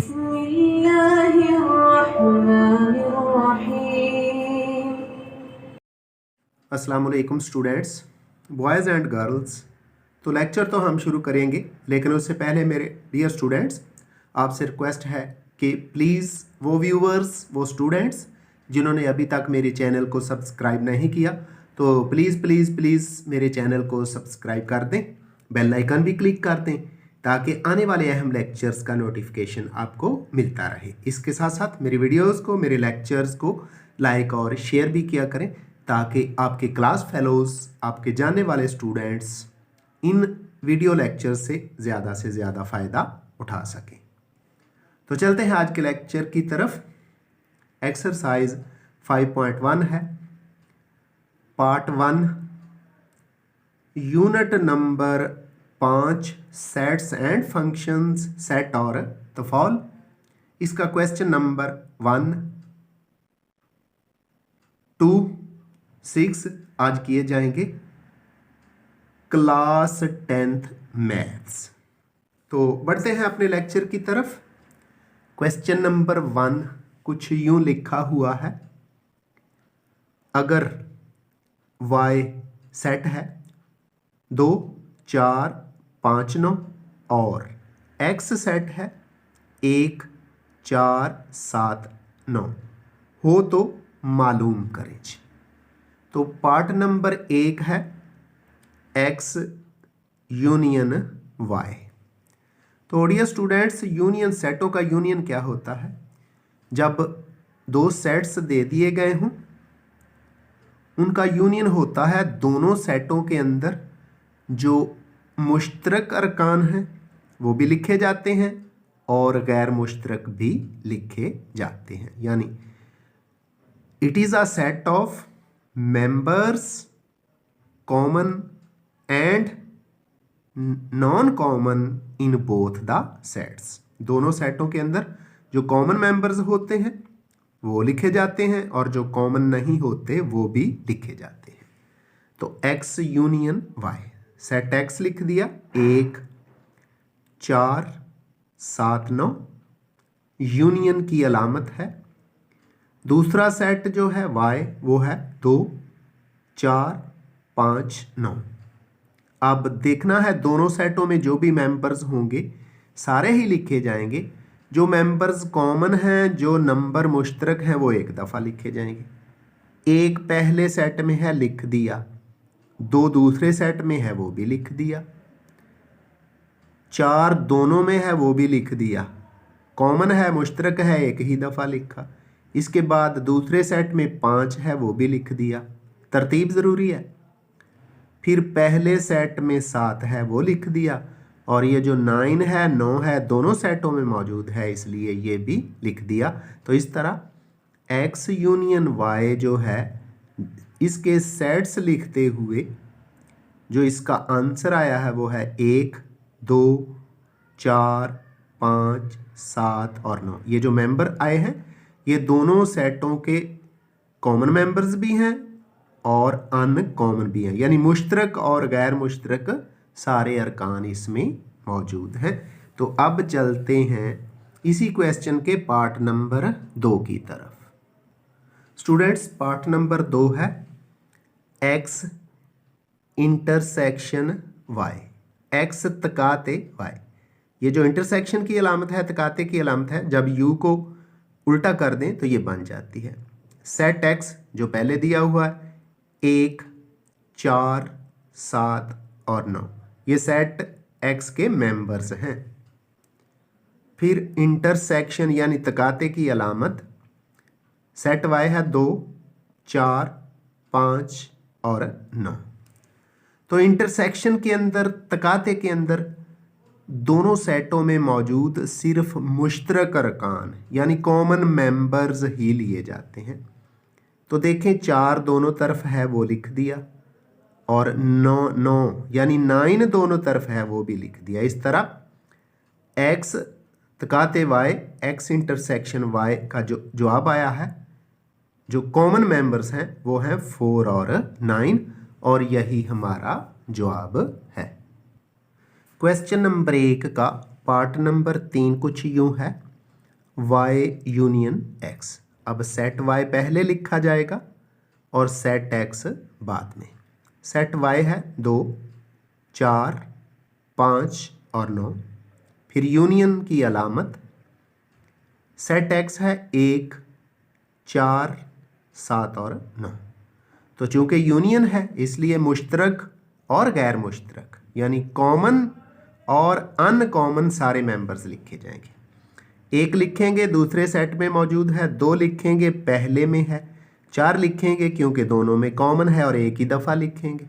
बिस्मिल्लाहिर्रहमानिर्रहीम। अस्सलाम वालेकुम स्टूडेंट्स, बॉयज़ एंड गर्ल्स। तो लेक्चर तो हम शुरू करेंगे, लेकिन उससे पहले मेरे डियर स्टूडेंट्स, आपसे रिक्वेस्ट है कि प्लीज़ वो व्यूवर्स, वो स्टूडेंट्स जिन्होंने अभी तक मेरे चैनल को सब्सक्राइब नहीं किया, तो प्लीज़ प्लीज़ प्लीज़ मेरे चैनल को सब्सक्राइब कर दें, बेल आइकन भी क्लिक कर दें ताकि आने वाले अहम लेक्चर्स का नोटिफिकेशन आपको मिलता रहे। इसके साथ साथ मेरी वीडियोज़ को, मेरे लेक्चर्स को लाइक और शेयर भी किया करें ताकि आपके क्लास फेलोज़, आपके जानने वाले स्टूडेंट्स इन वीडियो लेक्चर से ज़्यादा फ़ायदा उठा सकें। तो चलते हैं आज के लेक्चर की तरफ। एक्सरसाइज 5.1 है, part 1, unit number 5, sets and functions, set और तफाल। इसका क्वेश्चन नंबर 1, 2, 6 आज किए जाएंगे क्लास 10th मैथ्स। तो बढ़ते हैं अपने लेक्चर की तरफ। क्वेश्चन नंबर 1 कुछ यूं लिखा हुआ है, अगर y सेट है 2, 4, 5, 9 और x सेट है 1, 4, 7, 9 हो तो मालूम करें। तो पार्ट नंबर 1 है x यूनियन y। तो डियर स्टूडेंट्स, यूनियन सेटों का यूनियन क्या होता है? जब दो सेट्स दे दिए गए हों, उनका यूनियन होता है दोनों सेटों के अंदर जो मुश्तरक अरकान हैं वो भी लिखे जाते हैं और गैर मुश्तरक भी लिखे जाते हैं। यानी it is a set of members common and non common in both the sets. दोनों सेटों के अंदर जो कॉमन मेंबर्स होते हैं वो लिखे जाते हैं और जो कॉमन नहीं होते वो भी लिखे जाते हैं। तो x union y, set x लिख दिया, 1, 4, 7, 9 यूनियन की अलामत है। दूसरा सेट जो है y वो है 2, 4, 5, 9। अब देखना है दोनों सेटों में जो भी मेंबर्स होंगे सारे ही लिखे जाएंगे। जो मेंबर्स कॉमन हैं, जो नंबर मुश्तरक हैं, वो एक दफ़ा लिखे जाएंगे। 1 पहले सेट में है, लिख दिया। 2 दूसरे सेट में है, वो भी लिख दिया। 4 दोनों में है, वो भी लिख दिया। कॉमन है, मुश्तरक है, एक ही दफ़ा लिखा। इसके बाद दूसरे सेट में 5 है, वो भी लिख दिया। तरतीब ज़रूरी है। फिर पहले सेट में 7 है, वो लिख दिया। और ये जो 9 है, 9 है, दोनों सेटों में मौजूद है, इसलिए ये भी लिख दिया। तो इस तरह x यूनियन y जो है, इसके सेट्स लिखते हुए जो इसका आंसर आया है वो है 1, 2, 4, 5, 7 और 9। ये जो मेंबर आए हैं ये दोनों सेटों के कॉमन मेंबर्स भी हैं और अनकॉमन भी हैं, यानी मुश्तरक और गैर मुश्तरक सारे अरकान इसमें मौजूद हैं। तो अब चलते हैं इसी क्वेश्चन के पार्ट नंबर 2 की तरफ। स्टूडेंट्स, पार्ट नंबर 2 है x intersection y, x तकाते y। ये जो इंटरसेक्शन की अलामत है, तकाते की अलामत है, जब u को उल्टा कर दें तो ये बन जाती है। सेट x जो पहले दिया हुआ है 1, 4, 7 और 9, ये सेट x के मेंबर्स हैं। फिर इंटरसेक्शन यानी तकाते की अलामत, सेट y है 2, 4, 5 और 9। तो इंटरसेक्शन के अंदर, तकाते के अंदर दोनों सेटों में मौजूद सिर्फ मुश्तरक अरकान यानी कॉमन मेंबर्स ही लिए जाते हैं। तो देखें, 4 दोनों तरफ है, वो लिख दिया, और 9 यानी 9 दोनों तरफ है, वो भी लिख दिया। इस तरह x तकाते y, x intersection y का जो जवाब आया है, जो कॉमन मेंबर्स हैं वो हैं 4 और 9, और यही हमारा जवाब है। क्वेश्चन नंबर 1 का पार्ट नंबर 3 कुछ यूं है, वाई यूनियन एक्स। अब सेट वाई पहले लिखा जाएगा और सेट एक्स बाद में। सेट वाई है 2, 4, 5 और 9। फिर यूनियन की अलामत। सेट एक्स है 1, 4, 7 और 9। तो चूंकि यूनियन है इसलिए मुश्तरक और गैर मुश्तरक यानी कॉमन और अनकॉमन सारे मेंबर्स लिखे जाएंगे। 1 लिखेंगे दूसरे सेट में मौजूद है, 2 लिखेंगे पहले में है, 4 लिखेंगे क्योंकि दोनों में कॉमन है और एक ही दफ़ा लिखेंगे।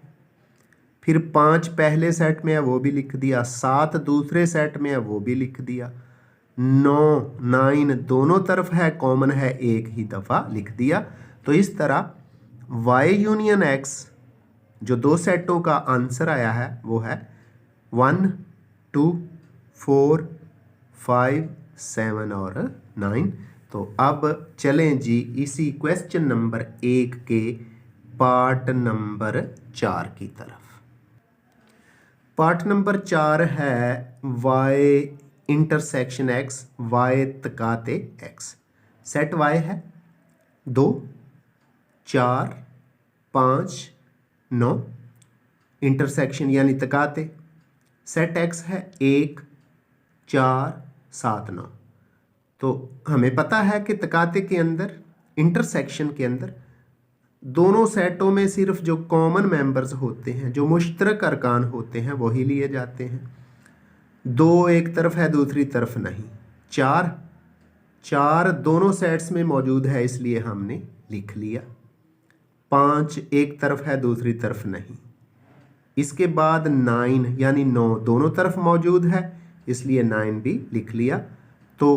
फिर 5 पहले सेट में है वो भी लिख दिया, 7 दूसरे सेट में है वो भी लिख दिया, 9, 9 दोनों तरफ है कॉमन है एक ही दफ़ा लिख दिया। तो इस तरह y यूनियन x जो 2 सेटों का आंसर आया है वो है 1, 2, 4, 5, 7 और 9। तो अब चलें जी इसी क्वेश्चन नंबर 1 के पार्ट नंबर 4 की तरफ। पार्ट नंबर 4 है y intersection x, y तकाते x। Set y है 2, 4, 5, 9। इंटरसेक्शन यानी तकाते। सेट x है 1, 4, 7, 9। तो हमें पता है कि तकाते के अंदर इंटरसेक्शन के अंदर दोनों सेटों में सिर्फ जो कॉमन मेंबर्स होते हैं जो मुश्तरक अरकान होते हैं वही लिए जाते हैं। 2 एक तरफ है दूसरी तरफ नहीं। 4 दोनों सेट्स में मौजूद है इसलिए हमने लिख लिया। 5 एक तरफ है दूसरी तरफ नहीं। इसके बाद 9 यानी 9 दोनों तरफ मौजूद है इसलिए 9 भी लिख लिया। तो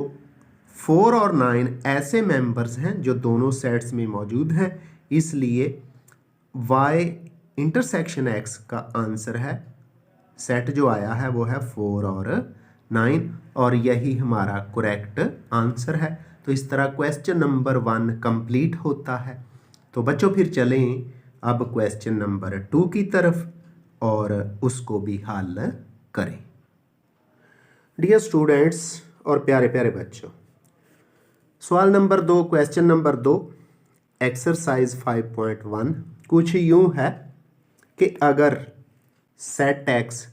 4 और 9 ऐसे मेंबर्स हैं जो दोनों सेट्स में मौजूद हैं इसलिए y इंटरसेक्शन x का आंसर है, सेट जो आया है वो है 4 और 9 और यही हमारा करेक्ट आंसर है। तो इस तरह क्वेश्चन नंबर 1 कंप्लीट होता है। तो बच्चों फिर चलें अब क्वेश्चन नंबर 2 की तरफ और उसको भी हल करें। डियर स्टूडेंट्स और प्यारे प्यारे बच्चों, सवाल नंबर 2 क्वेश्चन नंबर 2 एक्सरसाइज 5.1 कुछ यूं है कि अगर सेट एक्स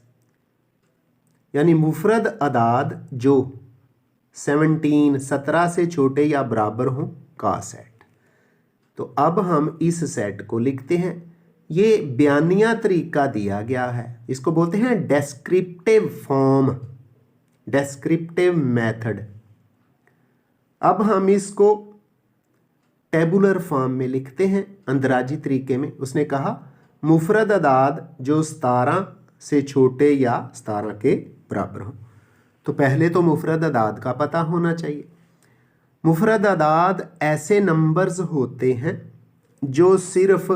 यानी मुफरद अदाद जो 17 से छोटे या बराबर हों का सेट। तो अब हम इस सेट को लिखते हैं। ये बयानिया तरीका दिया गया है, इसको बोलते हैं डेस्क्रिप्टिव फॉर्म, डेस्क्रिप्टिव मेथड। अब हम इसको टेबुलर फॉर्म में लिखते हैं अंदराजी तरीके में। उसने कहा मुफरद अदाद जो 17 से छोटे या 17 के बराबर हो। तो पहले तो मुफरद अदाद का पता होना चाहिए। मुफरद अदाद ऐसे नंबर्स होते हैं जो सिर्फ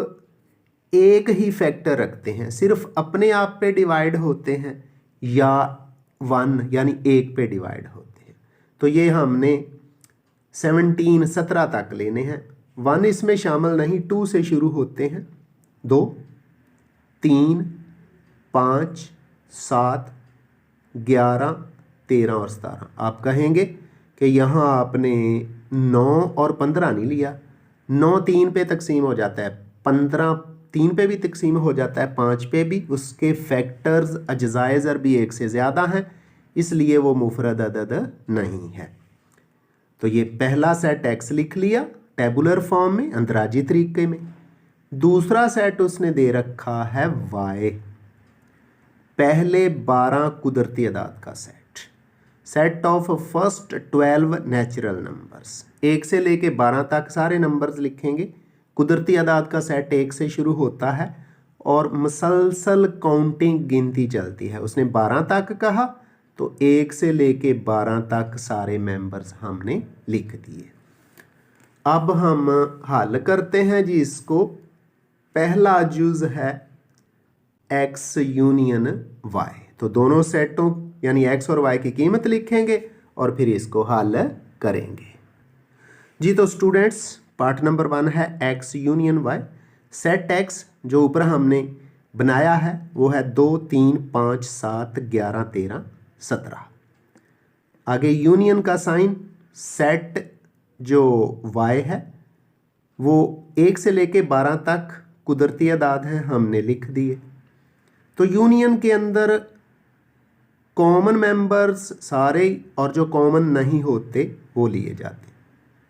एक ही फैक्टर रखते हैं, सिर्फ अपने आप पे डिवाइड होते हैं या 1 यानी 1 पे डिवाइड होते हैं। तो ये हमने 17 तक लेने हैं। 1 इसमें शामिल नहीं, 2 से शुरू होते हैं, 2, 3, 5, 7, 11, 13 और 17। आप कहेंगे कि यहाँ आपने 9 और 15 नहीं लिया। 9 3 पे तकसीम हो जाता है, 15 3 पे भी तकसीम हो जाता है, 5 पे भी। उसके फैक्टर्स अज्जाए ज़र भी 1 से ज़्यादा हैं इसलिए वो मुफरद अदद नहीं है। तो ये पहला सेट x लिख लिया टेबुलर फॉर्म में अंदराजी तरीके में। दूसरा सेट उसने दे रखा है y, पहले 12 कुदरती अदाद का set, set of first 12 natural numbers. 1 से लेके 12 तक सारे नंबर्स लिखेंगे। कुदरती अदाद का सेट 1 से शुरू होता है और मुसलसल काउंटिंग गिनती चलती है। उसने 12 तक कहा तो 1 से लेके 12 तक सारे मेंबर्स हमने लिख दिए। अब हम हल करते हैं जी इसको। पहला जुज़ है x यूनियन y। तो दोनों सेटों यानी x और y की कीमत लिखेंगे और फिर इसको हल करेंगे जी। तो स्टूडेंट्स पार्ट नंबर 1 है x union y। Set x जो ऊपर हमने बनाया है वो है 2, 3, 5, 7, 11, 13, 17। आगे यूनियन का साइन सेट जो y है वो 1 से लेके 12 तक कुदरती अदाद है, हमने लिख दिए। तो यूनियन के अंदर कॉमन मेंबर्स सारे और जो कॉमन नहीं होते वो लिए जाते।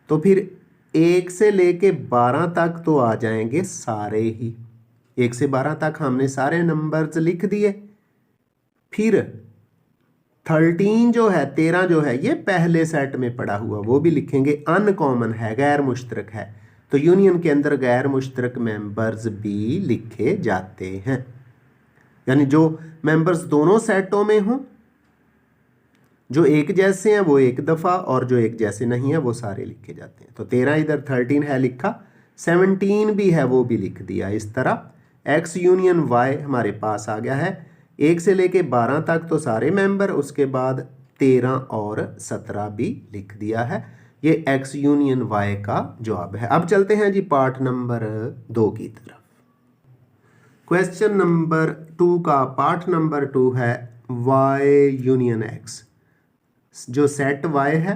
तो फिर 1 से लेके 12 तक तो आ जाएंगे सारे ही। 1 से 12 तक हमने सारे नंबर्स लिख दिए। फिर 13 जो है, 13 जो है, ये पहले सेट में पड़ा हुआ, वो भी लिखेंगे। अनकॉमन है, गैर मुश्तरक है, तो यूनियन के अंदर गैर मुश्तरक मेंबर्स भी लिखे जाते हैं। यानी जो मेंबर्स दोनों सेटों में हों, जो एक जैसे हैं वो एक दफ़ा, और जो एक जैसे नहीं है वो सारे लिखे जाते हैं। तो 13 इधर 13 है लिखा, 17 भी है वो भी लिख दिया। इस तरह x यूनियन y हमारे पास आ गया है। 1 से लेके 12 तक तो सारे मेंबर, उसके बाद 13 और 17 भी लिख दिया है। ये x यूनियन y का जवाब है। अब चलते हैं जी पार्ट नंबर 2 की तरफ। क्वेश्चन नंबर 2 का पार्ट नंबर 2 है y यूनियन x। जो सेट y है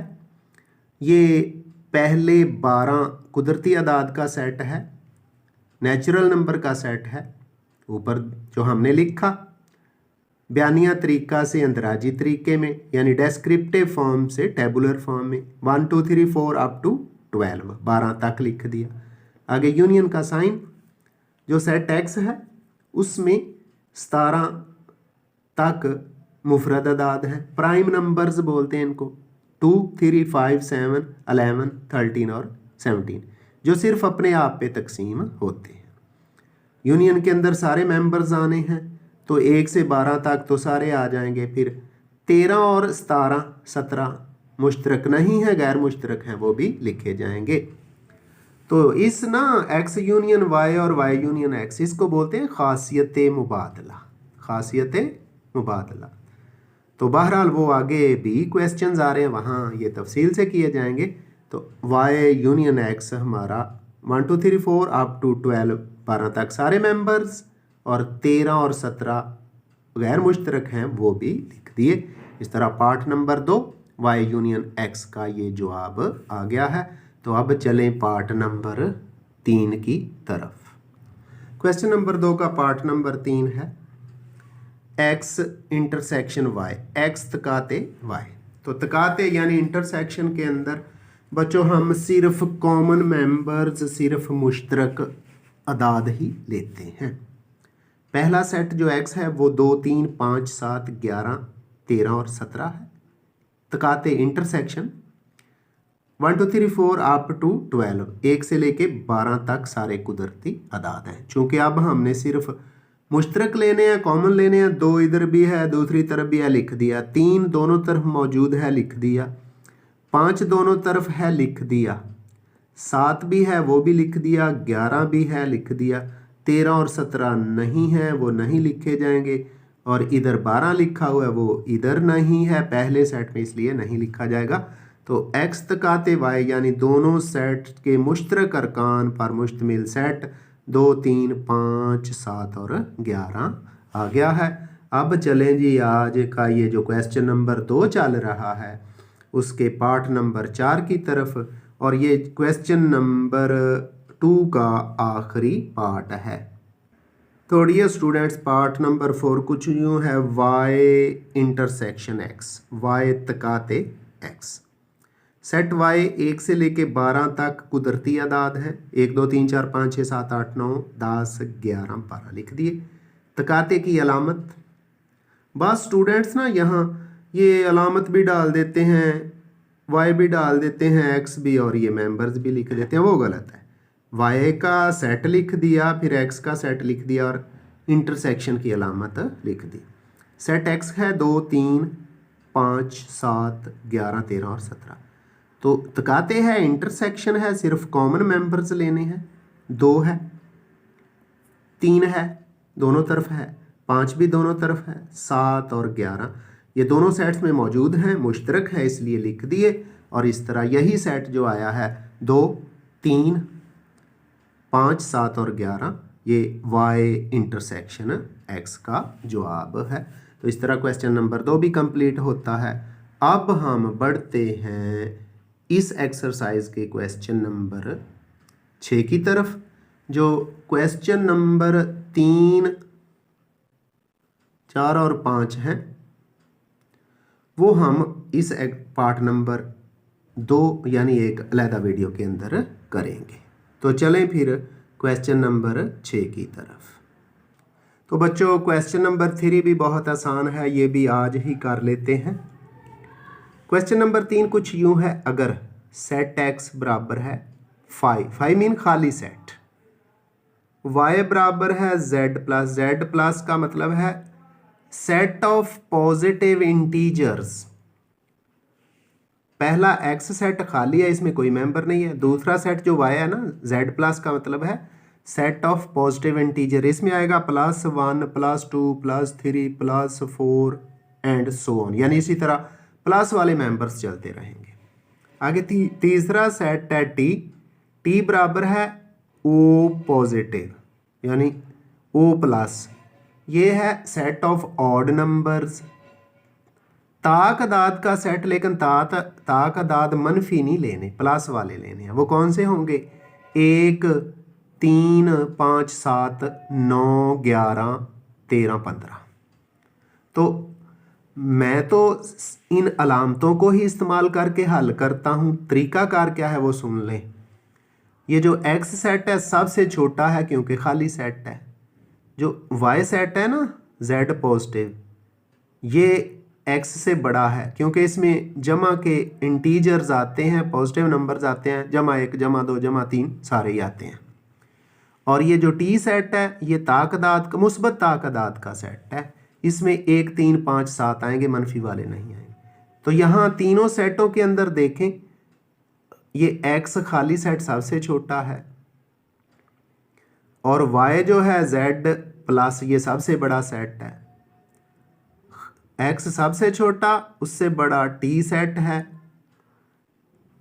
ये पहले 12 कुदरती अदाद का सेट है, नेचुरल नंबर का सेट है। ऊपर जो हमने लिखा बयानिया तरीका से अंदराजी तरीके में, यानी डेस्क्रिप्टिव फॉर्म से टेबुलर फॉर्म में 1 2 3 4 अप टू 12 तक लिख दिया। आगे यूनियन का साइन, जो सेट x है उसमें 17 तक मुफरद अदाद है, प्राइम नंबर्स बोलते हैं इनको। 2 3 5 7 11 13 और 17 जो सिर्फ अपने आप पे तकसीम होते हैं। यूनियन के अंदर सारे मेंबर्स आने हैं, तो 1 से 12 तक तो सारे आ जाएंगे। फिर 13 और 17 17 मुश्तरक नहीं है, गैर मुश्तरक हैं, वो भी लिखे जाएंगे। तो इस ना x यूनियन y और y यूनियन x, इसको बोलते हैं खासियत मुबादला, खासियत मुबादला। तो बहरहाल वो आगे भी क्वेश्चंस आ रहे हैं, वहाँ ये तफसील से किए जाएंगे। तो y यूनियन x हमारा 1 2 3 4 अप टू 12 तक सारे मेंबर्स, और 13 और 17 गैर मुश्तरक हैं, वो भी लिख दिए। इस तरह part number 2 y union x का ये जवाब आ गया है। तो अब चलें पार्ट नंबर 3 की तरफ। क्वेश्चन नंबर 2 का पार्ट नंबर 3 है x intersection y, x तकाते y। तो तकाते यानी इंटरसेक्शन के अंदर बच्चों हम सिर्फ कॉमन मेंबर्स, सिर्फ मुश्तरक अदाद ही लेते हैं। पहला सेट जो x है वो 2 3 5 7 11 13 और 17 है। तकाते इंटरसेक्शन 1 2 3 4 अप टू 12, 1 से लेके 12 तक सारे कुदरती अदाद हैं। चूँकि अब हमने सिर्फ मुश्तरक लेने हैं, कॉमन लेने हैं, 2 इधर भी है, दूसरी तरफ भी है, लिख दिया। 3 दोनों तरफ मौजूद है, लिख दिया। 5 दोनों तरफ है, लिख दिया। 7 भी है, वो भी लिख दिया। 11 भी है, लिख दिया। 13 और 17 नहीं है, वो नहीं लिखे जाएंगे। और इधर 12 लिखा हुआ है, वो इधर नहीं है पहले सेट में, इसलिए नहीं लिखा जाएगा। तो x तकाते y यानी दोनों सेट के मुश्तरक अरकान पर मुश्तमिल सेट 2 3 5 7 और 11 आ गया है। अब चलें जी आज का ये जो क्वेश्चन नंबर 2 चल रहा है उसके पार्ट नंबर 4 की तरफ, और ये क्वेश्चन नंबर 2 का आखिरी पार्ट है। तो डियर स्टूडेंट्स, पार्ट नंबर 4 कुछ यूँ है y intersection x, y तकाते x। Set y 1 से लेके 12 तक कुदरती अदाद है। 1 2 3 4 5 6 7 8 9 10 11 12 लिख दिए। तकाते की अलामत, बस स्टूडेंट्स ना यहाँ ये अलामत भी डाल देते हैं, y भी डाल देते हैं, x भी, और ये मेंबर्स भी लिख देते हैं, वो गलत है। y का सेट लिख दिया, फिर x का सेट लिख दिया, और इंटरसेक्शन की अलामत लिख दी। सेट x है 2 3 5 7 11 13 और 17। तो तकाते है इंटरसेक्शन है, सिर्फ कॉमन मेंबर्स लेने हैं। 2 है, 3 है, दोनों तरफ है, 5 भी दोनों तरफ है, 7 और 11 ये दोनों सेट्स में मौजूद हैं, मुश्तरक है, इसलिए लिख दिए। और इस तरह यही सेट जो आया है 2 3 5 7 और 11 ये y इंटरसेक्शन x का जवाब है। तो इस तरह क्वेश्चन नंबर 2 भी कंप्लीट होता है। अब हम बढ़ते हैं इस एक्सरसाइज के क्वेश्चन नंबर 6 की तरफ। जो क्वेश्चन नंबर 3, 4 और 5 हैं वो हम इस पार्ट नंबर 2 यानी एक अलहदा वीडियो के अंदर करेंगे। तो चलें फिर क्वेश्चन नंबर 6 की तरफ। तो बच्चों क्वेश्चन नंबर 3 भी बहुत आसान है, ये भी आज ही कर लेते हैं। क्वेश्चन नंबर 3 कुछ यूं है, अगर सेट एक्स बराबर है 5 मीन खाली सेट, y बराबर है z प्लस का मतलब है सेट ऑफ पॉजिटिव इंटीजर्स। पहला x सेट खाली है, इसमें कोई मेंबर नहीं है। दूसरा सेट जो y है ना, z प्लस का मतलब है सेट ऑफ पॉजिटिव इंटीजर, इसमें आएगा +1 +2 +3 +4 एंड सो ऑन, यानी इसी तरह प्लस वाले मेंबर्स चलते रहेंगे। आगे तीसरा सेट है t बराबर है o पॉजिटिव यानी o प्लस, ये है सेट ऑफ ऑड नंबर्स। ताकदाद का सेट, लेकिन ताकदाद मनफी नहीं लेने, प्लस वाले लेने हैं। वो कौन से होंगे? 1 3 5 7 9 11 13 15। तो मैं तो इन अलामतों को ही इस्तेमाल करके हल करता हूँ। तरीकाकार क्या है वो सुन लें। ये जो x सेट है सबसे छोटा है क्योंकि खाली सेट है। जो y सेट है ना z पॉजिटिव, ये x से बड़ा है क्योंकि इसमें जमा के इंटीजर्स आते हैं, पॉजिटिव नंबर्स आते हैं, +1 +2 +3 सारे ही आते हैं। और ये जो t सेट है ये ताकदाद का, मुस्बत ताकदाद का सेट है, इसमें 1 3 5 7 आएंगे, मनफी वाले नहीं आएंगे। तो यहाँ तीनों सेटों के अंदर देखें, ये x खाली सेट सबसे छोटा है और y जो है z प्लस ये सबसे बड़ा सेट है। x सबसे छोटा, उससे बड़ा t सेट है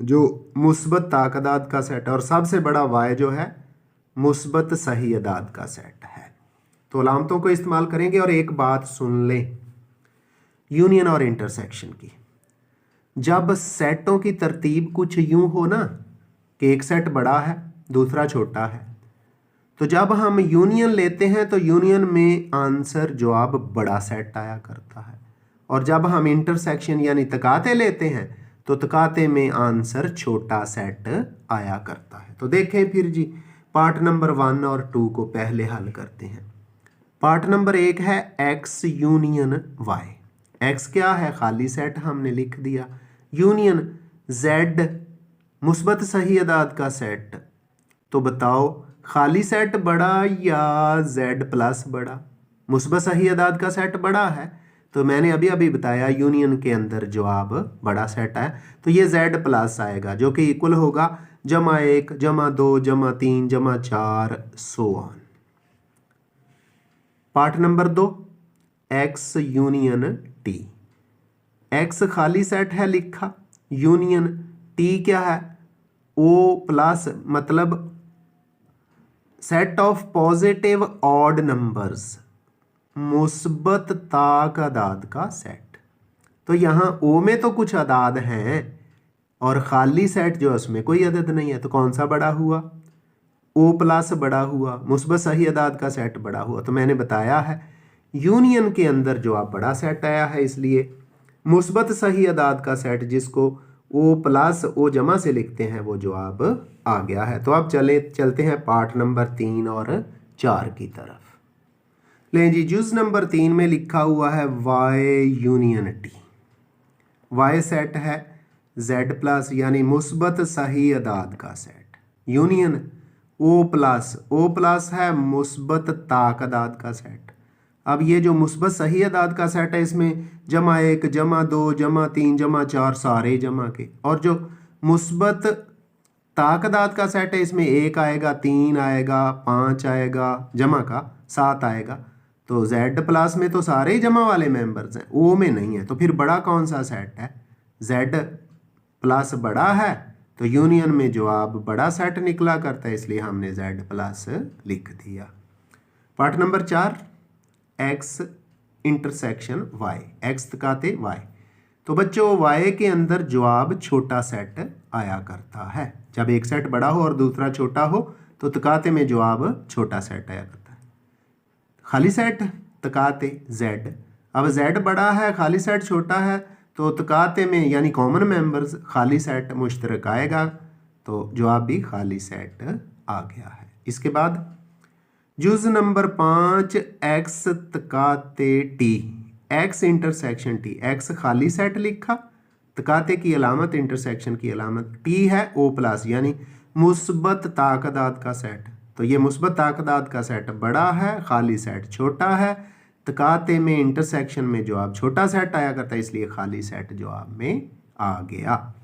जो मुस्बत ताकदाद का सेट है, और सबसे बड़ा y जो है मुस्बत सही अदाद का सेट है। तो अलामतों को इस्तेमाल करेंगे। और एक बात सुन लें यूनियन और इंटरसेक्शन की। जब सेटों की तरतीब कुछ यूं हो ना कि एक सेट बड़ा है दूसरा छोटा है, तो जब हम यूनियन लेते हैं तो यूनियन में आंसर जवाब बड़ा सेट आया करता है, और जब हम इंटरसेक्शन यानी तकाते लेते हैं तो तकाते में आंसर छोटा सेट आया करता है। तो देखें फिर जी, पार्ट नंबर 1 और 2 को पहले हल करते हैं। पार्ट नंबर 1 है x यूनियन y। x क्या है? खाली सेट, हमने लिख दिया। यूनियन z मुस्बत सही अदाद का सेट। तो बताओ खाली सेट बड़ा या z प्लस बड़ा? मुस्बत सही अदाद का सेट बड़ा है, तो मैंने अभी अभी बताया यूनियन के अंदर जवाब बड़ा सेट है, तो ये z प्लस आएगा जो कि इक्वल होगा +1 +2 +3 +4 so on. Part number 2 x union t। x खाली सेट है लिखा, यूनियन t क्या है? o प्लस मतलब set of positive odd numbers, मुस्बत ताकदाद का सेट। तो यहाँ o में तो कुछ अदाद हैं और खाली सेट जो उसमें कोई अदद नहीं है, तो कौन सा बड़ा हुआ? o प्लस बड़ा हुआ, मुस्बत सही अदाद का सेट बड़ा हुआ। तो मैंने बताया है यूनियन के अंदर जवाब बड़ा सेट आया है, इसलिए मुस्बत सही अदाद का सेट जिसको o प्लस o जमा से लिखते हैं वो जवाब आ गया है। तो अब चलते हैं पार्ट नंबर 3 और 4 की तरफ। लें जी, जुज नंबर 3 में लिखा हुआ है y union t। y set है z प्लस यानी मुस्बत सही अदाद का सेट, यूनियन o प्लस है मुस्बत ताकदाद का सेट। अब ये जो मुस्बत सही अदाद का सेट है इसमें +1 +2 +3 +4 सारे जमा के, और जो मुस्बत ताकदाद का सेट है इसमें 1 आएगा, 3 आएगा, 5 आएगा, जमा का 7 आएगा। तो z प्लस में तो सारे ही जमा वाले मेंबर्स हैं, o में नहीं है। तो फिर बड़ा कौन सा सेट है? z प्लस बड़ा है, तो यूनियन में जवाब बड़ा सेट निकला करता है, इसलिए हमने z प्लस लिख दिया। Part number 4 x intersection y, x तकाते y। तो बच्चों y के अंदर जवाब छोटा सेट आया करता है। जब एक सेट बड़ा हो और दूसरा छोटा हो तो तकाते में जवाब छोटा सेट आया करता है। खाली सेट तकाते Z, अब Z बड़ा है खाली सेट छोटा है तो तकाते में यानी कॉमन मेंबर्स खाली सेट मुश्तरक आएगा, तो जवाब भी खाली सेट आ गया है। इसके बाद जुज नंबर 5 X तकाते T, X intersection T, X खाली सेट लिखा, तकाते की अलामत इंटरसेक्शन की अलामत T है O प्लस यानी मुस्बत ताकदात का सेट, तो ये मुस्बत ताकदात का सेट बड़ा है, खाली सेट छोटा है, तकाते में इंटरसेक्शन में जवाब छोटा सेट आया करता है, इसलिए खाली सेट जवाब में आ गया।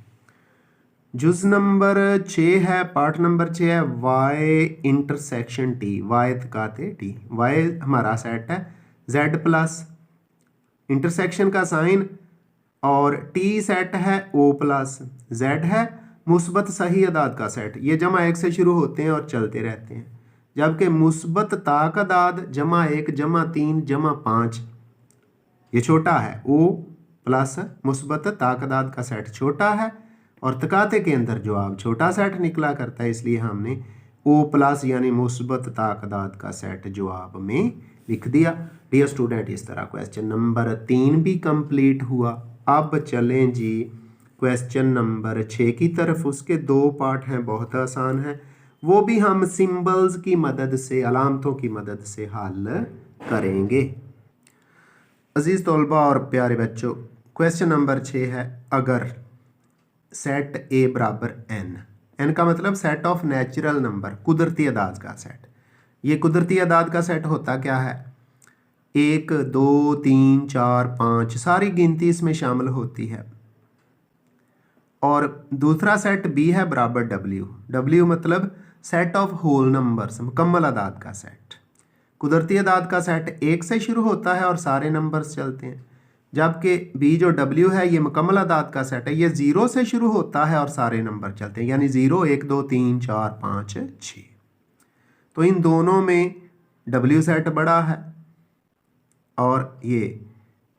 जुज नंबर 6 है, पार्ट नंबर 6 है Y intersection T, Y तकाते T, Y हमारा सेट है Z प्लस इंटरसेक्शन का साइन और T सेट है O प्लस, Z है मुस्बत सही अदाद का सेट, ये जमा एक से शुरू होते हैं और चलते रहते हैं, जबकि मुस्बत ताकदाद जमा 1 जमा 3 जमा 5 ये छोटा है, O प्लस मुस्बत ताकदाद का सेट छोटा है और तकाते के अंदर जवाब छोटा सेट निकला करता है, इसलिए हमने O प्लस यानी मुस्बत ताकदाद का सेट जवाब में लिख दिया। डियर स्टूडेंट, इस तरह क्वेश्चन नंबर 3 भी कंप्लीट हुआ। अब चलें जी क्वेश्चन नंबर 6 की तरफ। उसके 2 पार्ट हैं, बहुत आसान है, वो भी हम सिंबल्स की मदद से, अलामतों की मदद से हल करेंगे। अजीज़ तलबा और प्यारे बच्चों, क्वेश्चन नंबर 6 है, अगर सेट A बराबर n का मतलब सेट ऑफ नेचुरल नंबर, कुदरती अदाद का सेट। ये कुदरती अदाद का सेट होता क्या है, 1 2 3 4 5 सारी गिनती इसमें शामिल होती है, और दूसरा सेट B है बराबर W मतलब सेट ऑफ होल नंबर्स, मुकम्मल अदाद का सेट। कुदरती अदाद का सेट 1 से शुरू होता है और सारे नंबर्स चलते हैं, जबकि B जो W है ये मुकम्मल अदाद का सेट है, ये 0 से शुरू होता है और सारे नंबर चलते हैं, यानी 0 1 2 3 4 5 6। तो इन दोनों में W सेट बड़ा है और ये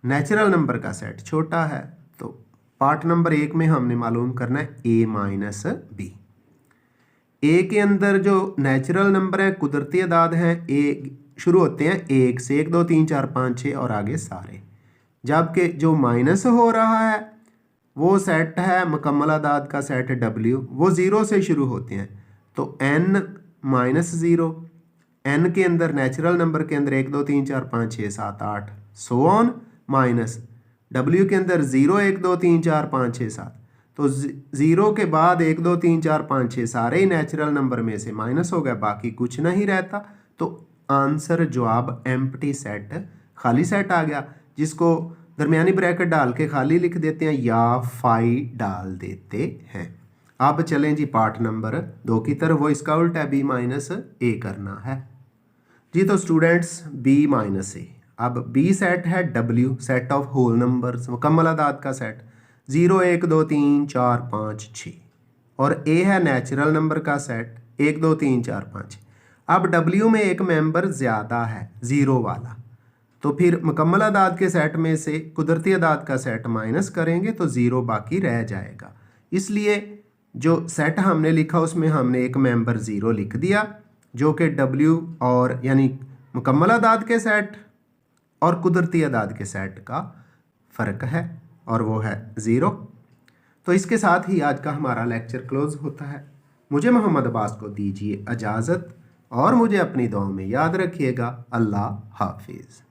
नेचुरल नंबर का सेट छोटा है, तो पार्ट नंबर 1 में हमने मालूम करना है A माइनस B। A के अंदर जो नेचुरल नंबर है, कुदरती अदाद हैं, A शुरू होते हैं 1 से, 1 2 3 4 5 6 और आगे सारे, जबकि जो माइनस हो रहा है वो सेट है मुकम्मल अदाद का सेट W, वो 0 से शुरू होते हैं, तो n माइनस 0, n के अंदर नेचुरल नंबर के अंदर 1 2 3 4 5 6 7 8 सो ऑन, माइनस W के अंदर 0 1 2 3 4 5 6 7, तो 0 के बाद 1 2 3 4 5 6 सारे ही नेचुरल नंबर में से माइनस हो गया, बाकी कुछ नहीं रहता, तो आंसर जवाब एम्प्टी सेट, खाली सेट आ गया, जिसको दरमियानी ब्रैकेट डाल के खाली लिख देते हैं या फाई डाल देते हैं। अब चलें जी पार्ट नंबर 2 की तरफ, वो इसका उल्टा है, B माइनस A करना है जी। तो स्टूडेंट्स B माइनस A, अब B सेट है W, set of whole numbers, मुकम्मल अदाद का सेट, 0 1 2 3 4 5 6, और A है नेचुरल नंबर का सेट 1 2 3 4 5। अब W में एक मेंबर ज़्यादा है 0 वाला, तो फिर मुकम्मल अदाद के सेट में से कुदरती अदाद का सेट माइनस करेंगे तो 0 बाकी रह जाएगा, इसलिए जो सेट हमने लिखा उसमें हमने एक मेंबर 0 लिख दिया, जो कि W और यानी मुकम्मल अदाद के सेट और कुदरती अदाद के सेट का फ़र्क है, और वो है 0। तो इसके साथ ही आज का हमारा लेक्चर क्लोज होता है। मुझे मोहम्मद अब्बास को दीजिए इजाज़त और मुझे अपनी दुआओं में याद रखिएगा। अल्लाह हाफिज़।